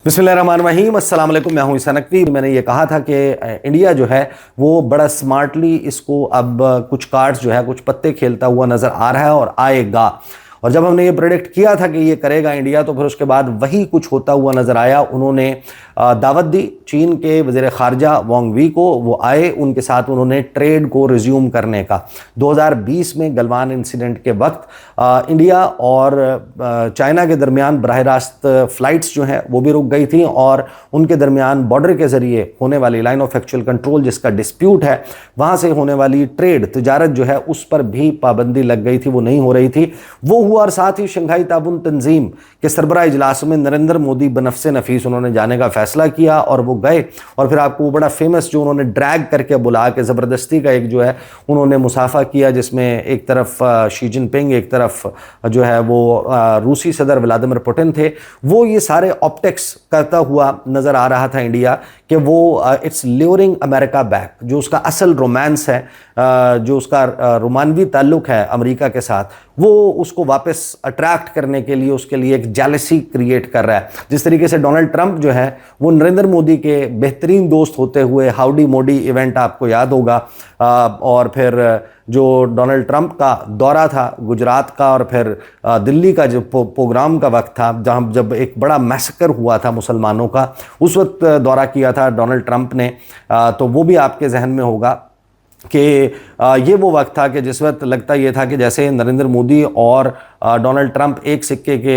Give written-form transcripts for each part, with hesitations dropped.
बिस्मिल्लाहिर्रहमानिर्रहीम, अस्सलाम वालेकुम। मैं हूं ईसा नकवी। मैंने ये कहा था कि इंडिया जो है वो बड़ा स्मार्टली इसको अब कुछ कार्ड्स जो है कुछ पत्ते खेलता हुआ नज़र आ रहा है और आएगा। और जब हमने ये प्रेडिक्ट किया था कि ये करेगा इंडिया, तो फिर उसके बाद वही कुछ होता हुआ नज़र आया। उन्होंने दावत दी चीन के वज़ीर ख़ारजा वांग वी को, वो आए, उनके साथ उन्होंने ट्रेड को रिज्यूम करने का। 2020 में गलवान इंसिडेंट के वक्त इंडिया और चाइना के दरमियान बराह रास्त फ़्लाइट्स जो हैं वो भी रुक गई थी और उनके दरमियान बॉर्डर के ज़रिए होने वाली लाइन ऑफ एक्चुअल कंट्रोल जिसका डिस्प्यूट है, वहाँ से होने वाली ट्रेड तिजारत जो है उस पर भी पाबंदी लग गई थी, वो नहीं हो रही थी। वो हुआ और साथ ही शंघाई ताउन तंजीम के सरबराह इजलास में नरेंद्र मोदी बनफ़से नफीस उन्होंने जाने का फैसला किया और वो गए। और फिर आपको वो बड़ा फेमस जो उन्होंने ड्रैग करके बुला के ज़बरदस्ती का एक जो है उन्होंने मुसाफा किया, जिसमें एक तरफ शी जिनपिंग, एक तरफ जो है वो रूसी सदर व्लादिमीर पुतिन थे। वो ये सारे ऑप्टिक्स करता हुआ नज़र आ रहा था इंडिया कि वो इट्स ल्यूरिंग अमेरिका बैक, जो उसका असल रोमांस है, जो उसका रोमानवी ताल्लुक है अमेरिका के साथ, वो उसको वापस अट्रैक्ट करने के लिए उसके लिए एक जेलसी क्रिएट कर रहा है। जिस तरीके से डोनाल्ड ट्रंप जो है वो नरेंद्र मोदी के बेहतरीन दोस्त होते हुए हाउडी मोडी इवेंट आपको याद होगा, और फिर जो डोनाल्ड ट्रंप का दौरा था गुजरात का और फिर दिल्ली का जो प्रोग्राम का वक्त था जहां जब एक बड़ा मैसेकर हुआ था मुसलमानों का, उस वक्त दौरा किया था डोनाल्ड ट्रंप ने, तो वो भी आपके जहन में होगा कि ये वो वक्त था कि जिस वक्त लगता ये था कि जैसे नरेंद्र मोदी और डोनाल्ड ट्रंप एक सिक्के के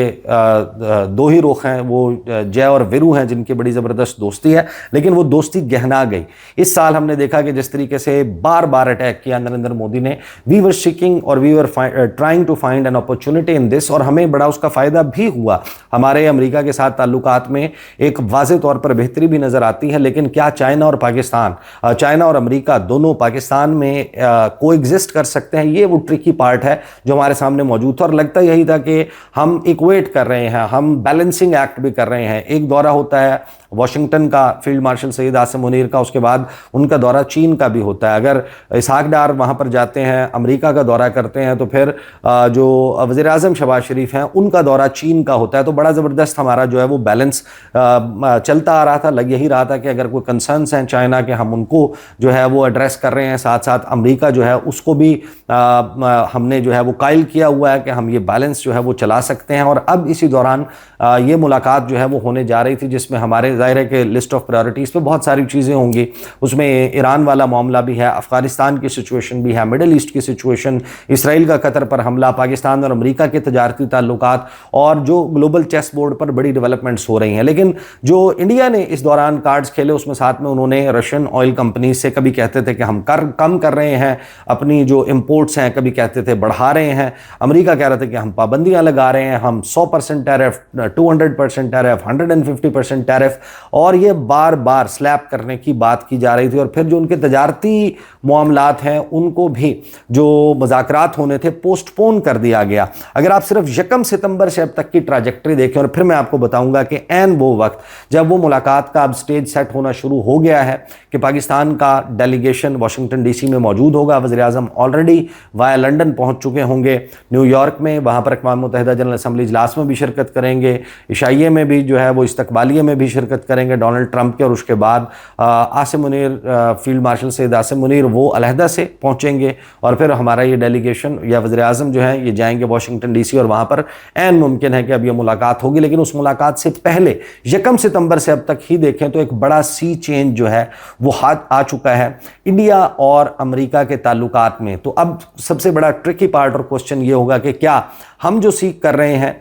दो ही रुख हैं, वो जय और वीरू हैं जिनकी बड़ी ज़बरदस्त दोस्ती है, लेकिन वो दोस्ती गहना गई। इस साल हमने देखा कि जिस तरीके से बार बार अटैक किया नरेंद्र मोदी ने, वी वर सीकिंग और we were trying to find an opportunity in this, और हमें बड़ा उसका फ़ायदा भी हुआ। हमारे अमेरिका के साथ ताल्लुकात में एक वाज़े तौर पर बेहतरी भी नज़र आती है। लेकिन क्या चाइना और पाकिस्तान, चाइना और अमेरिका दोनों पाकिस्तान में को एग्जिस्ट कर सकते हैं? ये वो ट्रिकी पार्ट है जो हमारे सामने मौजूद था। और लगता यही था कि हम इक्वेट कर रहे हैं, हम बैलेंसिंग एक्ट भी कर रहे हैं। एक दौरा होता है वाशिंगटन का फील्ड मार्शल सईद आसिम मुनीर का, उसके बाद उनका दौरा चीन का भी होता है। अगर इसहाक डार वहाँ पर जाते हैं, अमेरिका का दौरा करते हैं, तो फिर जो वज़ीर आज़म शहबाज शरीफ हैं उनका दौरा चीन का होता है। तो बड़ा ज़बरदस्त हमारा जो है वो बैलेंस चलता आ रहा था। लग यही रहा था कि अगर कोई कंसर्न्स हैं चाइना के, हम उनको जो है वो एड्रेस कर रहे हैं, साथ साथ अमेरिका जो है उसको भी हमने जो है वो कायल किया हुआ है कि हम ये बैलेंस जो है वो चला सकते हैं। और अब इसी दौरान ये मुलाकात जो है वो होने जा रही थी, जिसमें हमारे ज़ाहिर है कि लिस्ट ऑफ प्रायोरिटीज़ पे बहुत सारी चीज़ें होंगी। उसमें ईरान वाला मामला भी है, अफ़गानिस्तान की सिचुएशन भी है, मिडल ईस्ट की सिचुएशन, इसराइल का कतर पर हमला, पाकिस्तान और अमेरिका के तजारती ताल्लुकात, और जो ग्लोबल चेस बोर्ड पर बड़ी डेवलपमेंट्स हो रही हैं। लेकिन जो इंडिया ने इस दौरान कार्ड्स खेले, उसमें साथ में उन्होंने रशियन ऑयल कंपनी से कभी कहते थे कि हम कम कर रहे हैं अपनी जो इम्पोर्ट्स हैं, कभी कहते थे बढ़ा रहे हैं। अमेरिका कह रहे थे कि हम पाबंदियां लगा रहे हैं, हम 100% टैरिफ, 200% टैरिफ, 150% टैरिफ, और ये बार बार स्लैप करने की बात की जा रही थी। और फिर जो उनके तजारती मामलात हैं उनको भी जो मुज़ाकरात होने थे पोस्टपोन कर दिया गया। अगर आप सिर्फ 1 सितंबर से अब तक की ट्रैजेक्टरी देखें, और फिर मैं आपको बताऊंगा कि ऐन वो वक्त जब वो मुलाकात का अब स्टेज सेट होना शुरू हो गया है कि पाकिस्तान का डेलीगेशन वाशिंगटन डीसी में मौजूद होगा। वज़ीर आज़म ऑलरेडी वाया लंदन पहुंच चुके होंगे, न्यूयॉर्क में, वहाँ पर अक़वाम मुत्तहिदा जनरल असम्बली इजलास में भी शिरकत करेंगे, इशाइये में भी जो है वो इस्तकबालिये में भी शिरकत करेंगे डोनाल्ड ट्रंप के, और उसके बाद आसिम मुनीर, फील्ड मार्शल सईद आसिम मुनीर, वो अलहदा से पहुँचेंगे। और फिर हमारा ये डेलीगेशन या वज़ीर आज़म जो है ये जाएंगे वाशिंगटन डीसी, और वहाँ पर ऐन मुमकिन है कि अब ये मुलाकात होगी। लेकिन उस मुलाकात से पहले 1 सितंबर से अब तक ही देखें तो एक बड़ा सी चेंज जो है वो हाथ आ चुका है इंडिया और अमेरिका के ताल्लुकात में। तो अब सबसे बड़ा ट्रिकी पार्ट और क्वेश्चन ये होगा कि क्या हम जो सीख कर रहे हैं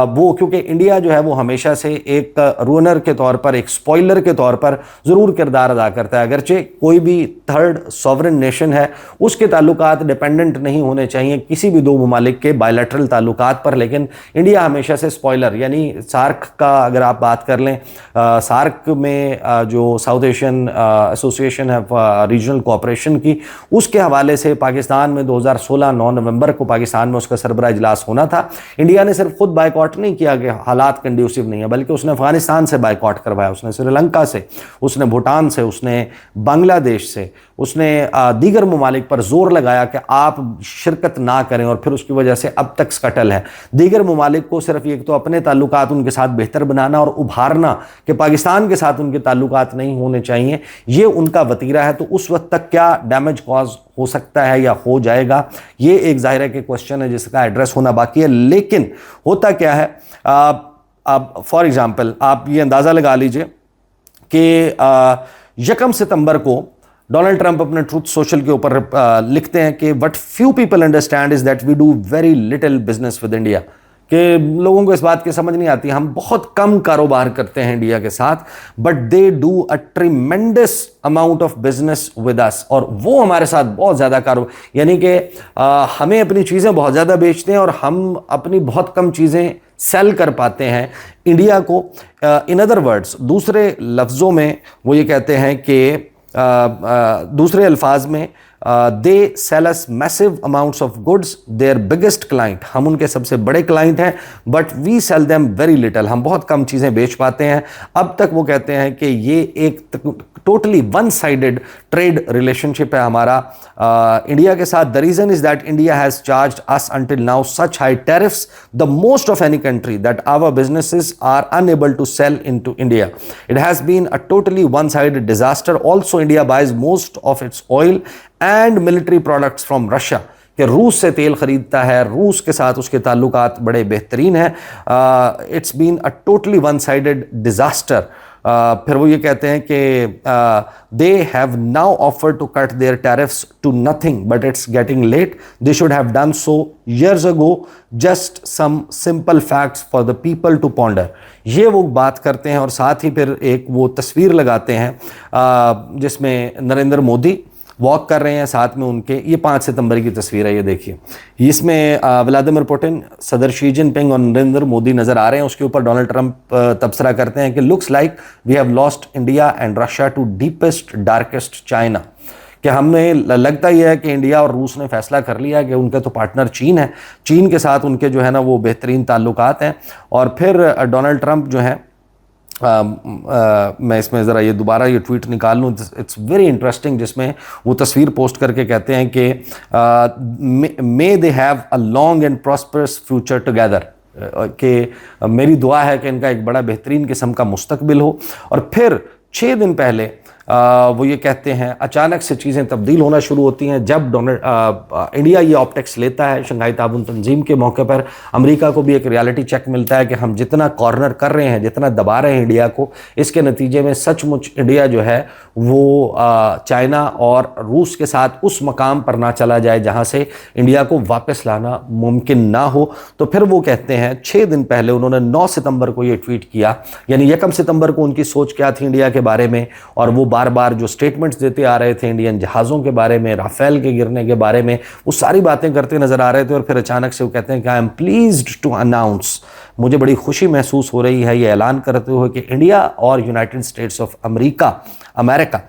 वो, क्योंकि इंडिया जो है वो हमेशा से एक रूनर के तौर पर, एक स्पॉइलर के तौर पर ज़रूर किरदार अदा करता है। अगरचे कोई भी थर्ड सॉवरेन नेशन है उसके ताल्लुकात डिपेंडेंट नहीं होने चाहिए किसी भी दो ममालिक के बायलैटरल ताल्लुकात पर, लेकिन इंडिया हमेशा से स्पॉइलर, यानी सार्क का अगर आप बात कर लें, सार्क में जो साउथ एशियन एसोसिएशन है रीजनल कोऑपरेशन की, उसके हवाले से पाकिस्तान में 2016 9 नवंबर को पाकिस्तान में उसका सरबराह इजलास होना था। इंडिया ने सिर्फ खुद बायकॉट नहीं किया कि हालात कंड्यूसिव नहीं है, बल्कि उसने अफगानिस्तान से बायकॉट करवाया, उसने श्रीलंका से, उसने भूटान से, उसने बांग्लादेश से, उसने दीगर ममालिक पर जोर लगाया कि आप शिरकत ना करें, और फिर उसकी वजह से अब तक स्कटल है। दीगर ममालिक को सिर्फ एक तो अपने ताल्लुकात उनके साथ बेहतर बनाना और उभारना कि पाकिस्तान के साथ उनके ताल्लुकात नहीं होने चाहिए, ये उनका वतीरा है। तो उस वक्त तक क्या डैमेज कॉज हो सकता है या हो जाएगा, ये एक जाहिर है कि क्वेश्चन है जिसका एड्रेस होना बाकी है। लेकिन होता क्या है, अब फॉर एग्जाम्पल आप ये अंदाज़ा लगा लीजिए कि 1 सितंबर को डोनाल्ड ट्रंप अपने ट्रूथ सोशल के ऊपर लिखते हैं कि what few people understand is that we do very little business with India, कि लोगों को इस बात की समझ नहीं आती, हम बहुत कम कारोबार करते हैं इंडिया के साथ, but they do a tremendous amount of business with us, और वो हमारे साथ बहुत ज़्यादा कारोबार, यानी कि हमें अपनी चीज़ें बहुत ज़्यादा बेचते हैं और हम अपनी बहुत कम चीज़ें सेल कर पाते हैं इंडिया को। इन अदर वर्ड्स, दूसरे लफ्ज़ों में वो ये कहते हैं कि दूसरे अल्फाज में they sell us massive amounts of goods, their biggest client, हम उनके सबसे बड़े क्लाइंट हैं, but we sell them very little, हम बहुत कम चीज़ें बेच पाते हैं। अब तक वो कहते हैं कि ये एक totally one sided trade relationship है हमारा इंडिया के साथ। The reason is that India has charged us until now such high tariffs, the most of any country, that our businesses are unable to sell into India. It has been a totally one sided disaster. Also India buys most of its oil and military products from Russia, कि रूस से तेल खरीदता है, रूस के साथ उसके ताल्लुकात बड़े बेहतरीन हैं। It's been a totally one sided disaster. फिर वो ये कहते हैं कि they have now offer to cut their tariffs to nothing, but it's getting late, they should have done so years ago, just some simple facts for the people to ponder. ये वो बात करते हैं और साथ ही फिर एक वो तस्वीर लगाते हैं जिसमें नरेंद्र मोदी वॉक कर रहे हैं, साथ में उनके, ये 5 सितंबर की तस्वीर है, ये देखिए, इसमें व्लादिमीर पुतिन, सदर शी जिनपिंग और नरेंद्र मोदी नजर आ रहे हैं। उसके ऊपर डोनाल्ड ट्रंप तबसरा करते हैं कि looks like we have lost India and Russia to deepest darkest China, कि हमें लगता ही है कि इंडिया और रूस ने फैसला कर लिया कि उनके तो पार्टनर चीन है, चीन के साथ उनके जो है ना वो बेहतरीन ताल्लुकात हैं। और फिर डोनाल्ड ट्रंप जो है, मैं इसमें ज़रा ये दोबारा ये ट्वीट निकाल लूँ, इट्स वेरी इंटरेस्टिंग, जिसमें वो तस्वीर पोस्ट करके कहते हैं कि may they have a long and prosperous future together, कि मेरी दुआ है कि इनका एक बड़ा बेहतरीन किस्म का मुस्तकबिल हो। और फिर 6 दिन पहले वो ये कहते हैं अचानक से चीज़ें तब्दील होना शुरू होती हैं जब इंडिया ये ऑप्टिक्स लेता है शंघाई ताउन तंजीम के मौके पर। अमेरिका को भी एक रियलिटी चेक मिलता है कि हम जितना कॉर्नर कर रहे हैं, जितना दबा रहे हैं इंडिया को, इसके नतीजे में सचमुच इंडिया जो है वो चाइना और रूस के साथ उस मकाम पर ना चला जाए जहाँ से इंडिया को वापस लाना मुमकिन ना हो। तो फिर वो कहते हैं 6 दिन पहले उन्होंने 9 सितंबर को ये ट्वीट किया, यानी 1 सितंबर को उनकी सोच क्या थी इंडिया के बारे में, और वो बार बार जो स्टेटमेंट्स देते आ रहे थे इंडियन जहाज़ों के बारे में, राफेल के गिरने के बारे में, वो सारी बातें करते नजर आ रहे थे। और फिर अचानक से वो कहते हैं कि I am pleased to announce, मुझे बड़ी खुशी महसूस हो रही है ये ऐलान करते हुए कि इंडिया और यूनाइटेड स्टेट्स ऑफ अमेरिका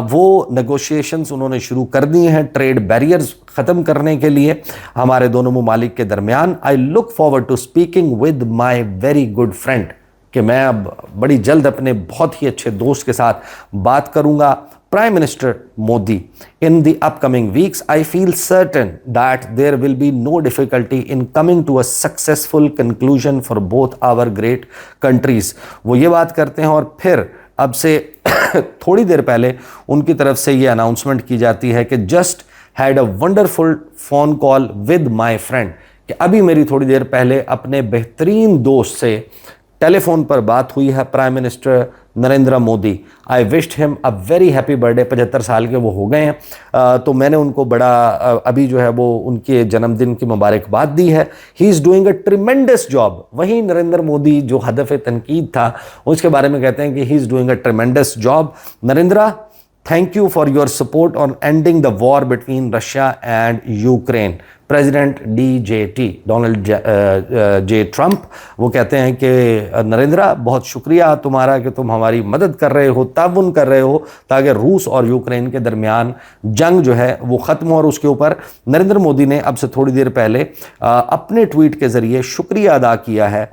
वो नेगोशिएशंस उन्होंने शुरू कर दिए हैं ट्रेड बैरियर्स ख़त्म करने के लिए हमारे दोनों ममालिक के दरमियान। I look forward to speaking with my very good friend, कि मैं अब बड़ी जल्द अपने बहुत ही अच्छे दोस्त के साथ बात करूंगा, prime minister Modi. In the upcoming weeks I feel certain that there will be no difficulty in coming to a successful conclusion for both our great countries. वो ये बात करते हैं और फिर अब से थोड़ी देर पहले उनकी तरफ से ये अनाउंसमेंट की जाती है कि just had a wonderful phone call with my friend, कि अभी मेरी थोड़ी देर पहले अपने बेहतरीन दोस्त से टेलीफोन पर बात हुई है, prime minister Narendra Modi. I wished him a very happy birthday, 75 साल के वो हो गए हैं, तो मैंने उनको बड़ा अभी जो है वो उनके जन्मदिन की मुबारकबाद दी है। He is doing a tremendous job. वहीं नरेंद्र मोदी जो हदफ तनकीद था उसके बारे में कहते हैं कि he is doing a tremendous job. Narendra, thank you for your support on ending the war between Russia and Ukraine. President DJT, Donald J Trump, वो कहते हैं कि नरेंद्र, बहुत शुक्रिया तुम्हारा कि तुम हमारी मदद कर रहे हो, ताउन कर रहे हो, ताकि रूस और यूक्रेन के दरमियान जंग जो है वो ख़त्म हो। और उसके ऊपर नरेंद्र मोदी ने अब से थोड़ी देर पहले अपने ट्वीट के ज़रिए शुक्रिया अदा किया है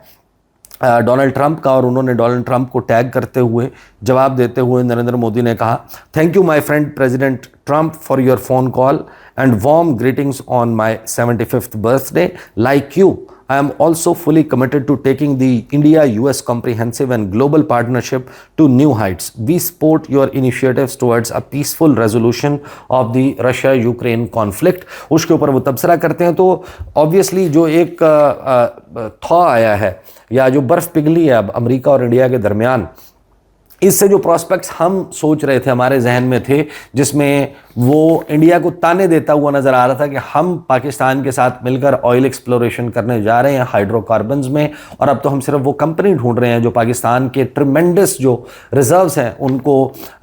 डोनाल्ड ट्रंप का, और उन्होंने डोनाल्ड ट्रंप को टैग करते हुए जवाब देते हुए नरेंद्र मोदी ने कहा, thank you my friend president Trump for your phone call and warm greetings on my 75th birthday. Like you I am also fully committed to taking the India-US comprehensive and global partnership to new heights. We support your initiatives towards a peaceful resolution of the Russia-Ukraine conflict. उसके ऊपर वो तबसरा करते हैं. तो obviously जो एक thaw आया है या जो बर्फ पिघली है अब अमेरिका और इंडिया के दरमियान, इससे जो प्रॉस्पेक्ट्स हम सोच रहे थे, हमारे जहन में थे, जिसमें वो इंडिया को ताने देता हुआ नजर आ रहा था कि हम पाकिस्तान के साथ मिलकर ऑयल एक्सप्लोरेशन करने जा रहे हैं हाइड्रोकार्बन्स में, और अब तो हम सिर्फ वो कंपनी ढूंढ रहे हैं जो पाकिस्तान के ट्रिमेंडस जो रिजर्व्स हैं उनको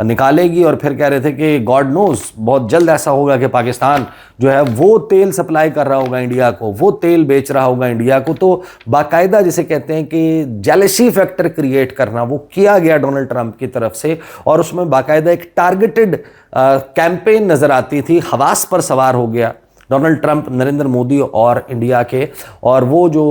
निकालेगी. और फिर कह रहे थे कि गॉड नोज बहुत जल्द ऐसा होगा कि पाकिस्तान जो है वो तेल सप्लाई कर रहा होगा इंडिया को, वो तेल बेच रहा होगा इंडिया को. तो बाकायदा जिसे कहते हैं कि जेलसी फैक्टर क्रिएट करना, वो किया गया डोनाल्ड ट्रंप की तरफ से, और उसमें बाकायदा एक टारगेटेड कैंपेन नजर आती थी. हवास पर सवार हो गया डोनाल्ड ट्रंप नरेंद्र मोदी और इंडिया के, और वो जो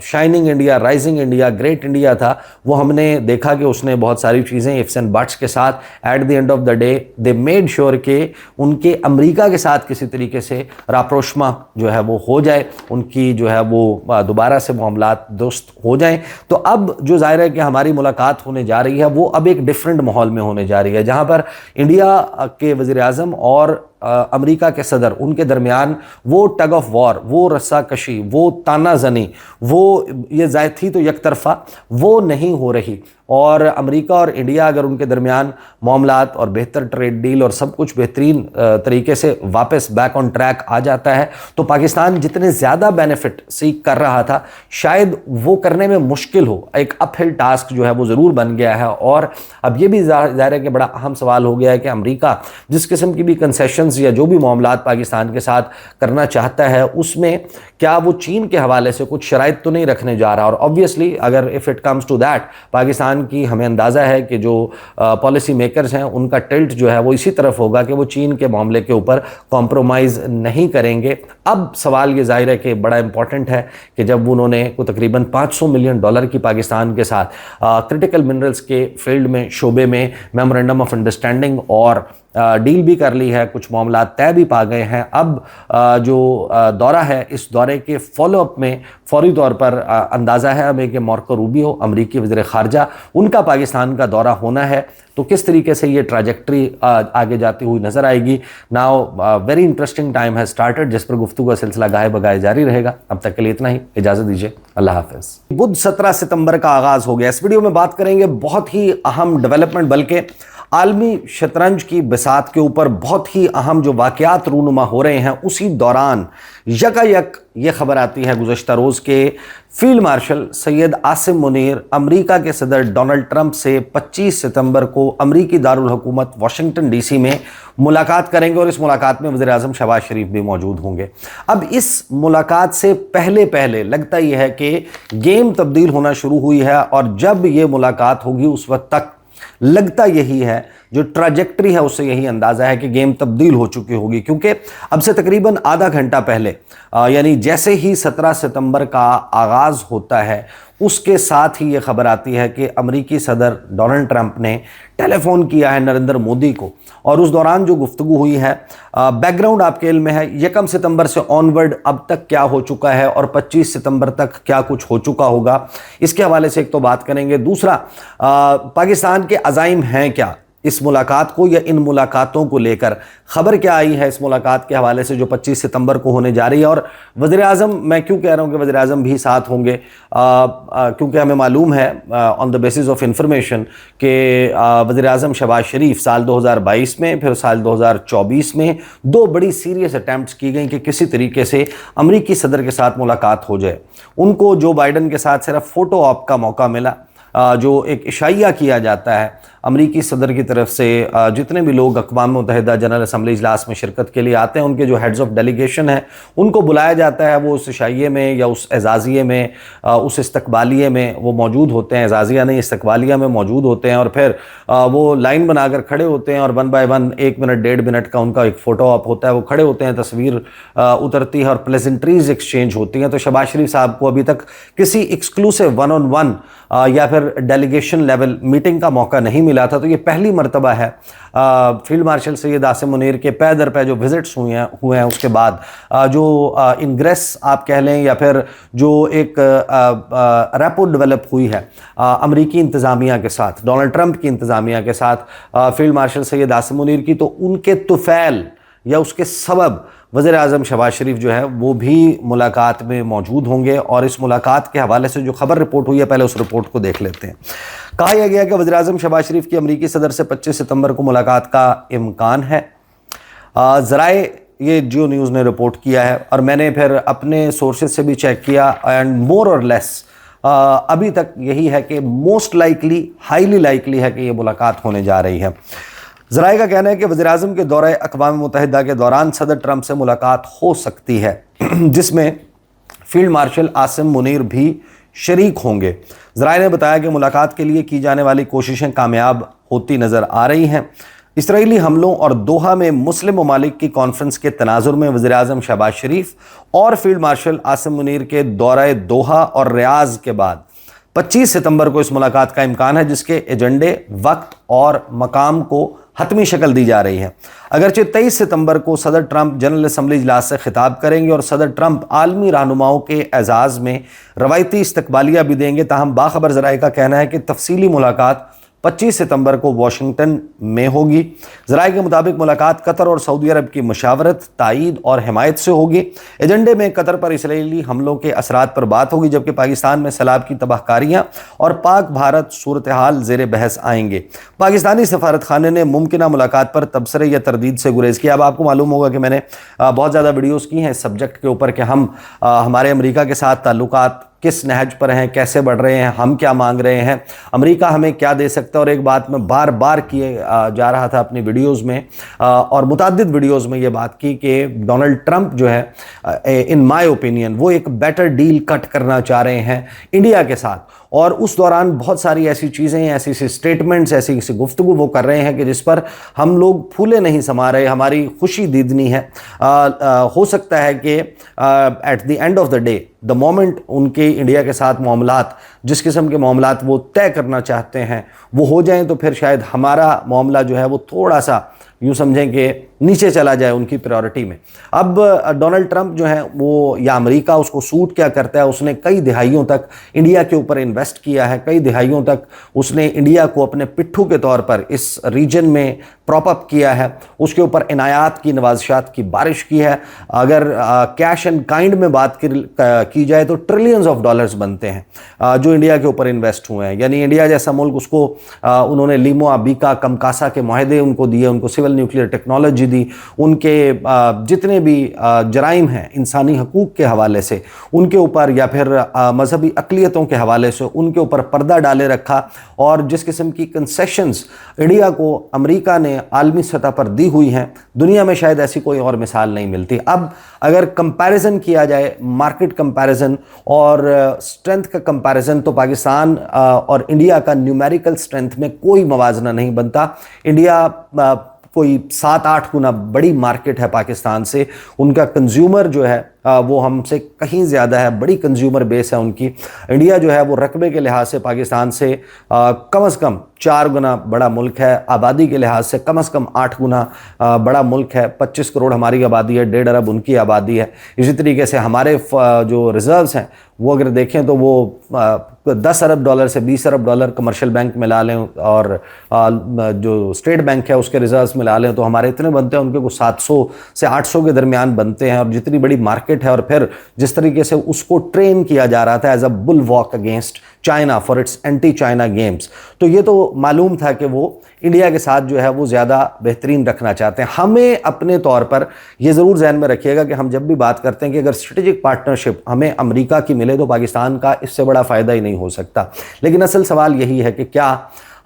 shining India, rising India, great India था, वो हमने देखा कि उसने बहुत सारी चीज़ें इफ्स एंड बट्स के साथ at the end of the day they made sure के उनके अमेरिका के साथ किसी तरीके से राप्रोशमा जो है वो हो जाए, उनकी जो है वो दोबारा से मामलात दुरुस्त हो जाएं. तो अब जो जाहिर है कि हमारी मुलाकात होने जा रही है वो अब एक डिफरेंट माहौल में होने जा रही है, जहाँ पर इंडिया के वज़ीर आज़म और अमेरिका के सदर, उनके दरमियान वो टग ऑफ वॉर, वो रस्साकशी, वो तानाजनी, वो ये जायद थी तो एक तरफा वो नहीं हो रही. और अमेरिका और इंडिया अगर उनके दरमियान मामलात और बेहतर ट्रेड डील और सब कुछ बेहतरीन तरीके से वापस बैक ऑन ट्रैक आ जाता है, तो पाकिस्तान जितने ज़्यादा बेनिफिट सीख कर रहा था शायद वो करने में मुश्किल हो. एक अपहिल टास्क जो है वो ज़रूर बन गया है. और अब ये भी ज़ाहिर है कि बड़ा अहम सवाल हो गया है कि अमेरिका जिस किस्म की भी कंसेशंस या जो भी मामलात पाकिस्तान के साथ करना चाहता है, उसमें क्या वो चीन के हवाले से कुछ शराइत तो नहीं रखने जा रहा. और ऑब्वियसली अगर if it comes to that, Pakistan की हमें अंदाज़ा है कि जो पॉलिसी मेकर्स हैं उनका टिल्ट जो है वो इसी तरफ होगा कि वो चीन के मामले के ऊपर कॉम्प्रोमाइज़ नहीं करेंगे. अब सवाल ये जाहिर है कि बड़ा इंपॉर्टेंट है कि जब उन्होंने को तकरीबन $500 मिलियन की पाकिस्तान के साथ क्रिटिकल मिनरल्स के फील्ड में शोबे में मेमोरेंडम ऑफ अंडरस्टैंडिंग और डील भी कर ली है, कुछ मामला तय भी पा गए हैं. अब जो दौरा है, इस दौरे के फॉलोअप में फौरी तौर पर अंदाज़ा है हमें कि मार्को रूबियो, अमरीकी वज़ीर ख़ारजा, उनका पाकिस्तान का दौरा होना है. तो किस तरीके से ये ट्रैजेक्टरी आगे जाती हुई नज़र आएगी. नाउ वेरी इंटरेस्टिंग टाइम है स्टार्टेड, जिस पर गुफ्तगू का सिलसिला गाहे बगाए जारी रहेगा. अब तक के लिए इतना ही, इजाज़त दीजिए, अल्लाह हाफ़िज़. बुध 17 सितंबर का आगाज़ हो गया. इस वीडियो में बात करेंगे बहुत ही अहम डेवलपमेंट, बल्कि आलमी शतरंज की बिसात के ऊपर बहुत ही अहम जो वाक़यात रूनुमा हो रहे हैं. उसी दौरान यकायक ये खबर आती है गुज़श्ता रोज़ के field marshal Syed Asim Munir America के सदर डोनाल्ड ट्रंप से 25 सितंबर को अमेरिकी दारुल हुकूमत वाशिंगटन डीसी में मुलाकात करेंगे, और इस मुलाकात में वज़ीर आज़म शहबाज शरीफ भी मौजूद होंगे. अब इस मुलाकात से पहले पहले लगता यह है कि गेम तब्दील होना शुरू हुई है, और जब ये मुलाकात होगी उस वक्त तक लगता यही है, जो ट्रैजेक्टरी है उससे यही अंदाज़ा है कि गेम तब्दील हो चुकी होगी. क्योंकि अब से तकरीबन आधा घंटा पहले, यानी जैसे ही 17 सितंबर का आगाज़ होता है, उसके साथ ही ये खबर आती है कि अमेरिकी सदर डोनाल्ड ट्रंप ने टेलीफोन किया है नरेंद्र मोदी को, और उस दौरान जो गुफ्तगू हुई है, बैकग्राउंड आपके इल्म में है, 1 सितंबर से ऑनवर्ड अब तक क्या हो चुका है और 25 सितंबर तक क्या कुछ हो चुका होगा, इसके हवाले से एक तो बात करेंगे. दूसरा, पाकिस्तान के अज़ाइम हैं क्या इस मुलाकात को, या इन मुलाकातों को लेकर ख़बर क्या आई है इस मुलाकात के हवाले से जो 25 सितंबर को होने जा रही है. और वज़ीर आज़म, मैं क्यों कह रहा हूँ कि वज़ीर आज़म भी साथ होंगे, क्योंकि हमें मालूम है on the basis of information कि वज़ीर आज़म शहबाज शरीफ साल 2022 में, फिर साल 2024 में 2 बड़ी सीरियस अटैम्प्ट्स की गई कि किसी तरीके से अमरीकी सदर के साथ मुलाकात हो जाए. उनको जो बाइडन के साथ सिर्फ फ़ोटो ऑप का मौका मिला, जो एक इशाइया किया जाता है अमरीकी सदर की तरफ से, जितने भी लोग अक़वाम मुत्तहिदा जनरल असम्बली इजलास में शिरकत के लिए आते हैं, उनके जो हेड्स ऑफ डेलीगेशन हैं उनको बुलाया जाता है। वो उस इशाइये में या उस एजाज़िये में, उस इस्तकबालिये में वो मौजूद होते हैं, एजाज़िया नहीं इस्तकबालिया में मौजूद होते हैं, और फिर वो लाइन बनाकर खड़े होते हैं और 1 बाय 1 1 मिनट 1.5 मिनट का उनका एक फ़ोटो ऑप होता है। वो खड़े होते हैं, तस्वीर उतरती है और प्लेजेंट्रीज एक्सचेंज होती हैं। तो शहबाज शरीफ साहब को अभी तक किसी एक्सक्लूसिव 1-on-1 या फिर डेलीगेशन लेवल मीटिंग का मौका नहीं मिला था। तो ये पहली मरतबा है फील्ड मार्शल सैयद आसिम मुनीर के पै दर पे जो विजिट्स हुए हैं उसके बाद जो इंग्रेस आप कह लें या फिर जो एक रैपो डेवलप हुई है अमरीकी इंतज़ामिया के साथ, डोनाल्ड ट्रंप की इंतज़ामिया के साथ फील्ड मार्शल सैयद आसिम मुनीर की, तो उनके तुफैल या उसके सबब वज़ीर आज़म शहबाज शरीफ जो है वो भी मुलाकात में मौजूद होंगे। और इस मुलाकात के हवाले से जो खबर रिपोर्ट हुई है, पहले उस रिपोर्ट को देख लेते हैं। कहा यह गया कि वज़ीर आज़म शहबाज शरीफ की अमरीकी सदर से 25 सितंबर को मुलाकात का इम्कान है। ज़राए ये जियो न्यूज़ ने रिपोर्ट किया है और मैंने फिर अपने सोर्सेज से भी चेक किया एंड मोर और लेस अभी तक यही है कि मोस्ट लाइकली, हाईली लाइकली है कि ये मुलाकात होने जा रही है। ज़राए का कहना है कि वज़ीर-ए-आज़म के दौरे अक़वाम मुत्तहिदा के दौरान सदर ट्रंप से मुलाकात हो सकती है जिसमें फील्ड मार्शल आसिम मुनीर भी शरीक होंगे। ज़राए ने बताया कि मुलाकात के लिए की जाने वाली कोशिशें कामयाब होती नज़र आ रही हैं। इसराइली हमलों और दोहा में मुस्लिम ममालिक की कॉन्फ्रेंस के तनाजुर में वज़ीर-ए-आज़म शहबाज शरीफ और फील्ड मार्शल आसिम मुनीर के दौरे दोहा और रियाज़ के बाद 25 सितंबर को इस मुलाकात का इम्कान है, जिसके एजेंडे, वक्त और मकाम को हतमी शक्ल दी जा रही है। अगरचे 23 सितंबर को सदर ट्रंप जनरल असम्बली इजलास से खिताब करेंगे और सदर ट्रंप आलमी रहनुमाओं के एजाज़ में रवायती इस्तकबालिया भी देंगे, ताहम बाखबर ज़राए का कहना है कि तफसीली मुलाकात 25 सितंबर को वाशिंगटन में होगी। ज़राए के मुताबिक मुलाकात कतर और सऊदी अरब की मशावरत, तायीद और हिमायत से होगी। एजेंडे में कतर पर इसराइली हमलों के असरात पर बात होगी, जबकि पाकिस्तान में सैलाब की तबाहकारियाँ और पाक भारत सूरत हाल ज़ेर बहस आएंगे। पाकिस्तानी सफारत खाने ने मुमकिन मुलाकात पर तबसरे या तरदीद से गुरेज़ किया। अब आपको मालूम होगा कि मैंने बहुत ज़्यादा वीडियोज़ की हैं इस सब्जेक्ट के ऊपर कि हम हमारे अमरीका के साथ ताल्लुकात किस नहज पर हैं, कैसे बढ़ रहे हैं, हम क्या मांग रहे हैं, अमेरिका हमें क्या दे सकता है। और एक बात मैं बार बार किए जा रहा था अपनी वीडियोज़ में और मुतअद्दिद वीडियोज़ में ये बात की कि डोनाल्ड ट्रंप जो है इन माय ओपिनियन वो एक बेटर डील कट करना चाह रहे हैं इंडिया के साथ। और उस दौरान बहुत सारी ऐसी चीज़ें, ऐसी स्टेटमेंट्स, ऐसी गुफ्तगू वो कर रहे हैं कि जिस पर हम लोग फूले नहीं समा रहे, हमारी खुशी दीदनी है। हो सकता है कि at the end of the day the moment उनके इंडिया के साथ मामलात, जिस किस्म के मामलात वो तय करना चाहते हैं वो हो जाएं, तो फिर शायद हमारा मामला जो है वो थोड़ा सा यूँ समझें कि नीचे चला जाए उनकी प्रायोरिटी में। अब डोनाल्ड ट्रंप जो है वो, या अमेरिका उसको सूट क्या करता है, उसने कई दिहाइयों तक इंडिया के ऊपर इन्वेस्ट किया है, कई दिहाइयों तक उसने इंडिया को अपने पिट्ठू के तौर पर इस रीजन में प्रॉप अप किया है, उसके ऊपर इनायात की, नवाज़शात की बारिश की है। अगर कैश एंड काइंड में बात की जाए तो ट्रिलियंस ऑफ डॉलर्स बनते हैं जो इंडिया के ऊपर इन्वेस्ट हुए हैं। यानी इंडिया जैसा मुल्क, उसको उन्होंने लीमो अबीका कमकासा के माहदे उनको दिए, उनको सिविल न्यूक्लियर टेक्नोलॉजी दी, उनके जितने भी जराइम हैं इंसानी हकूक़ के हवाले से उनके ऊपर, या फिर मजहबी अक़लियतों के हवाले से उनके ऊपर पर्दा डाले रखा। और जिस किस्म की कंसेशंस इंडिया को अमेरिका ने आलमी सतह पर दी हुई हैं, दुनिया में शायद ऐसी कोई और मिसाल नहीं मिलती। अब अगर कंपैरिजन किया जाए, मार्केट कंपैरिजन और स्ट्रेंथ का कंपैरिजन, तो पाकिस्तान और इंडिया का न्यूमेरिकल स्ट्रेंथ में कोई मवाजना नहीं बनता। इंडिया कोई 7-8 गुना बड़ी मार्केट है पाकिस्तान से, उनका कंज्यूमर जो है वो हमसे कहीं ज़्यादा है, बड़ी कंज्यूमर बेस है उनकी। इंडिया जो है वो रकबे के लिहाज से पाकिस्तान से कम से कम 4 गुना बड़ा मुल्क है, आबादी के लिहाज से कम 8 गुना बड़ा मुल्क है। 25 करोड़ हमारी आबादी है, 1.5 अरब उनकी आबादी है। इसी तरीके से हमारे जो रिज़र्व्स हैं वो अगर देखें तो वो 10 अरब डॉलर से 20 अरब डॉलर कमर्शियल बैंक मिला लें और जो स्टेट बैंक है उसके रिजर्व्स मिला लें तो हमारे इतने बनते हैं, उनके कुछ 700 से 800 के दरमियान बनते हैं। और जितनी बड़ी मार्केट मार्केट है और फिर जिस तरीके से उसको ट्रेन किया जा रहा था as a bulwark against China for its anti China games, तो ये तो मालूम था कि वो इंडिया के साथ जो है वो ज़्यादा बेहतरीन रखना चाहते हैं। हमें अपने तौर पर ये ज़रूर ध्यान में रखिएगा कि हम जब भी बात करते हैं कि अगर स्ट्रेटेजिक पार्टनरशिप हमें अमेरिका की मिले तो पाकिस्तान का इससे बड़ा फ़ायदा ही नहीं हो सकता। लेकिन असल सवाल यही है कि क्या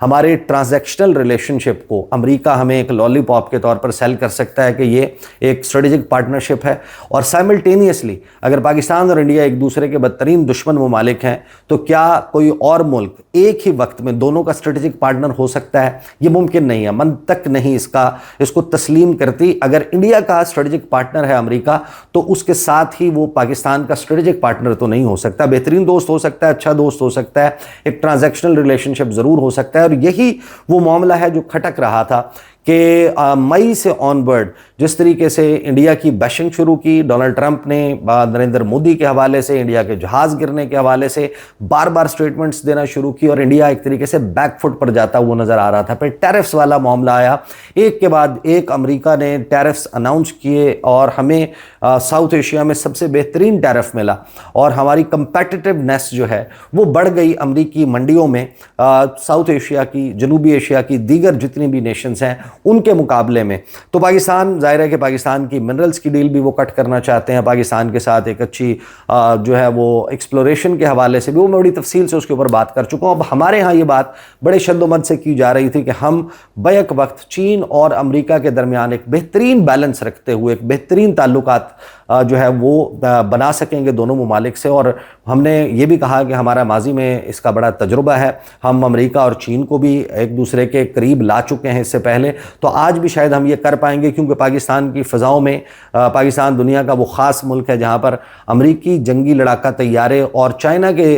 हमारे ट्रांजैक्शनल रिलेशनशिप को अमेरिका हमें एक लॉलीपॉप के तौर पर सेल कर सकता है कि ये एक स्ट्रेटेजिक पार्टनरशिप है, और साइमल्टेनियसली अगर पाकिस्तान और इंडिया एक दूसरे के बदतरीन दुश्मन ममालिक हैं तो क्या कोई और मुल्क एक ही वक्त में दोनों का स्ट्रेटेजिक पार्टनर हो सकता है? ये मुमकिन नहीं है, मन तक नहीं इसको तस्लीम करती। अगर इंडिया का स्ट्रेटेजिक पार्टनर है अमेरिका तो उसके साथ ही वो पाकिस्तान का स्ट्रेटेजिक पार्टनर तो नहीं हो सकता। बेहतरीन दोस्त हो सकता है, अच्छा दोस्त हो सकता है, एक ट्रांजैक्शनल रिलेशनशिप ज़रूर हो सकता है। और यही वो मामला है जो खटक रहा था कि मई से ऑनवर्ड जिस तरीके से इंडिया की बैशिंग शुरू की, डोनाल्ड ट्रंप ने नरेंद्र मोदी के हवाले से, इंडिया के जहाज़ गिरने के हवाले से बार बार स्टेटमेंट्स देना शुरू की और इंडिया एक तरीके से बैकफुट पर जाता हुआ नज़र आ रहा था। फिर टैरिफ्स वाला मामला आया, एक के बाद एक अमेरिका ने टैरिफ्स अनाउंस किए और हमें साउथ एशिया में सबसे बेहतरीन टैरिफ मिला और हमारी कंपेटिटिवनेस जो है वो बढ़ गई अमेरिकी मंडियों में साउथ एशिया की, जनूबी एशिया की दीगर जितनी भी नेशंस हैं उनके मुकाबले में। तो पाकिस्तान, जाहिर है कि पाकिस्तान की मिनरल्स की डील भी वो कट करना चाहते हैं, पाकिस्तान के साथ एक अच्छी जो है वो एक्सप्लोरेशन के हवाले से भी, वो मैं बड़ी तफसील से उसके ऊपर बात कर चुका हूँ। अब हमारे यहाँ ये बात बड़े शद्दोमद से की जा रही थी कि हम बैक वक्त चीन और अमेरिका के दरमियान एक बेहतरीन बैलेंस रखते हुए एक बेहतरीन ताल्लुकात जो है वो बना सकेंगे दोनों ममालिक से। और हमने ये भी कहा कि हमारा माजी में इसका बड़ा तजुर्बा है, हम अमेरिका और चीन को भी एक दूसरे के करीब ला चुके हैं इससे पहले, तो आज भी शायद हम ये कर पाएंगे क्योंकि पाकिस्तान की फ़ज़ाओं में पाकिस्तान दुनिया का वो ख़ास मुल्क है जहाँ पर अमेरिकी जंगी लड़ाका तैयारे और चाइना के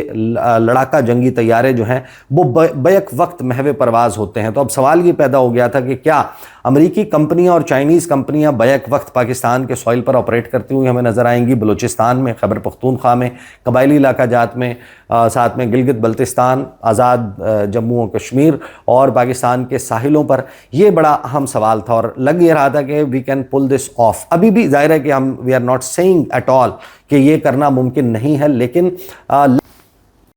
लड़ाका जंगी तैयारे जो हैं वो बैक वक्त महवे परवाज़ होते हैं। तो अब सवाल ये पैदा हो गया था कि क्या अमेरिकी कंपनियां और चाइनीज़ कंपनियां बैक वक्त पाकिस्तान के सॉइल पर ऑपरेट करती हुई हमें नज़र आएंगी, बलूचिस्तान में, खैबर पख्तूनख्वा में, कबायली इलाका जात में, साथ में गिलगित बल्तिस्तान, आज़ाद जम्मू और कश्मीर और पाकिस्तान के साहिलों पर। यह बड़ा अहम सवाल था और लग ये रहा था कि we can pull this off. अभी भी जाहिर है कि we are not saying at all कि ये करना मुमकिन नहीं है, लेकिन